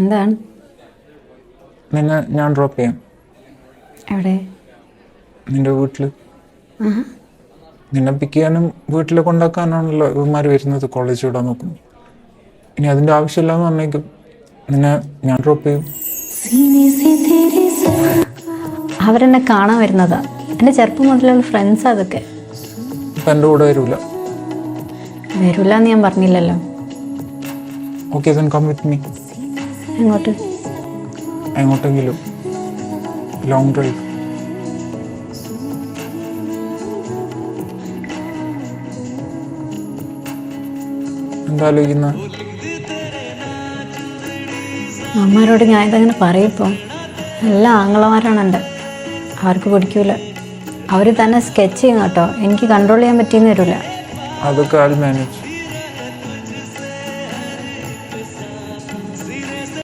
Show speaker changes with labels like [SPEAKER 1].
[SPEAKER 1] എന്താണ്?
[SPEAKER 2] നിന്നെ ഞാൻ ഡ്രോപ്പ് ചെയ്യാം.
[SPEAKER 1] എവിടെ?
[SPEAKER 2] നിന്റെ വീട്ടിൽ.
[SPEAKER 1] ആഹാ.
[SPEAKER 2] നിന്നെ പിക്ക് ചെയ്യാനും വീട്ടിൽ കൊണ്ടാക്കാനാണല്ലോ ഇവന്മാർ വരുന്നത്, കോളേജ് വിടാൻ നോക്കുന്നു. ഇനി അതിൻ്റെ ആവശ്യമില്ലാന്ന് പറഞ്ഞേക്കും. നിന്നെ ഞാൻ ഡ്രോപ്പ് ചെയ്യും.
[SPEAKER 1] അവരെന്നെ കാണാൻ വരുന്നതാ. എൻ്റെ ചെറുപ്പം മുതലുള്ള ഫ്രണ്ട്സ് അതൊക്കെ.
[SPEAKER 2] ഇപ്പം എൻ്റെ കൂടെ വരൂല.
[SPEAKER 1] വരില്ല എന്ന് ഞാൻ പറഞ്ഞില്ലല്ലോ.
[SPEAKER 2] Okay, then come with me.
[SPEAKER 1] എങ്ങോട്ട്?
[SPEAKER 2] എങ്ങോട്ടെങ്കിലും. Long drive. എന്താ ആലോചിക്കുന്ന?
[SPEAKER 1] അമ്മമാരോട് ഞാൻ ഇതങ്ങനെ പറയിപ്പം. എല്ലാ ആങ്ങളമാരാണ് എൻ്റെ. അവർക്ക് പിടിക്കൂല. അവർ തന്നെ സ്കെച്ച് ചെയ്യും കേട്ടോ. എനിക്ക് കൺട്രോൾ ചെയ്യാൻ പറ്റിയെന്ന് വരില്ല.
[SPEAKER 2] അതൊക്കെ ആൾ മാനേജ്.